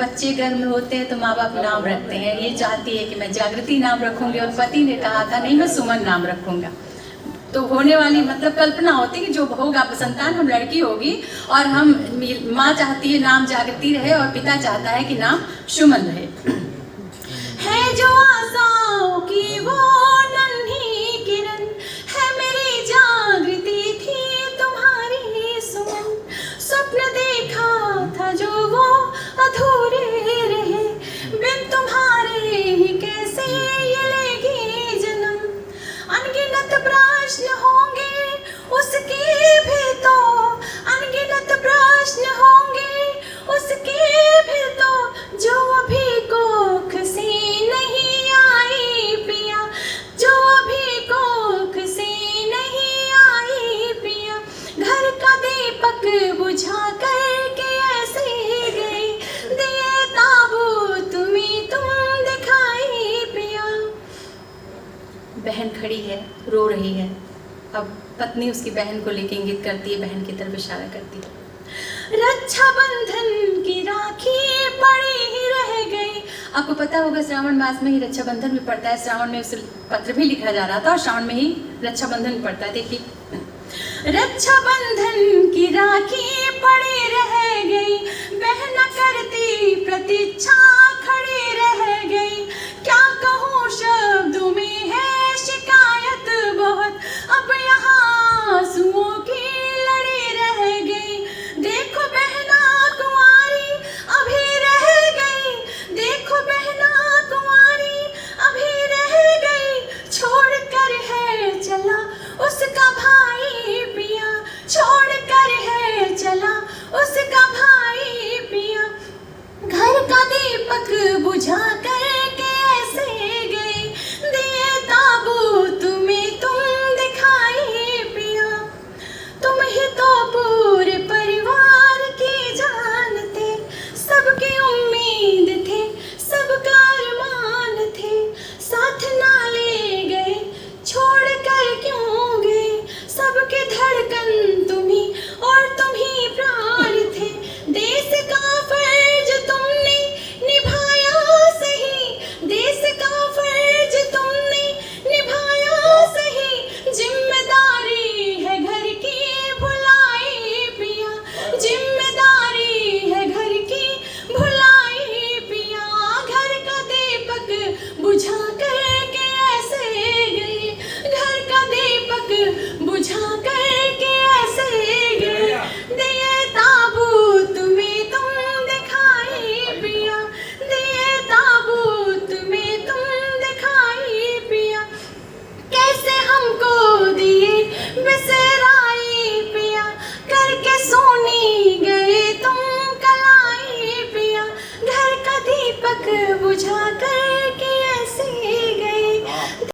बच्चे घर में होते हैं तो माँ बाप नाम रखते हैं। ये चाहती है कि मैं जागृति नाम रखूंगी और पति ने कहा था नहीं मैं सुमन नाम रखूंगा। तो होने वाली मतलब कल्पना होती है कि जो होगा संतान हम लड़की होगी और हम माँ चाहती है नाम जागृति रहे और पिता चाहता है कि नाम सुमन रहे। है जो आशाओं की वो नन्ही किरण है मेरी जागृति थी तुम्हारी सुमन। स्वप्न देखा था जो वो अधूरे रहे बिन तुम्हारे ही कैसे ये लेगी जन्म। अनगिनत प्रश्न होंगे उसके भी तो अनगिनत प्रश्न होंगे उसके भी तो जो अभी कोख से नहीं आई पिया जो अभी कोख से नहीं आई पिया। घर का दीपक बुझा करके ऐसे गई दिए ताबूत में तुम दिखाई पिया। बहन खड़ी है रो रही है। अब पत्नी उसकी बहन को लेके इंगित करती है, बहन की तरफ इशारा करती है। रक्षा बंधन की राखी पड़ी ही रह गई। आपको पता होगा श्रावण मास में ही रक्षा बंधन भी पड़ता है। श्रावण में उस पत्र भी लिखा जा रहा था और श्रावण में ही रक्षा बंधन पड़ता है। देखिए रक्षा बंधन की राखी पड़ी रह गई बहन करती प्रतीक्षा खड़ी रह गई। क्या कहूँ शब्दों में है शिकायत बहुत अब यहाँ आंसुओं की लड़ी रह गई। देखो बहना कुंवारी अभी रह गई देखो बहना कुंवारी अभी रह गई छोड़ कर है चला उसका भाई पिया छोड़ कर है चला उसका भाई पिया। घर का दीपक बुझा करके ऐसे गई दिए ताबूत में तुम दिखाई पिया। तुम ही तो पूरे परिवार की जान थे सबकी उम्मीद थे सबका अरमान थे साथ ना ले गए छोड़ कर क्यों गए सबके धड़कन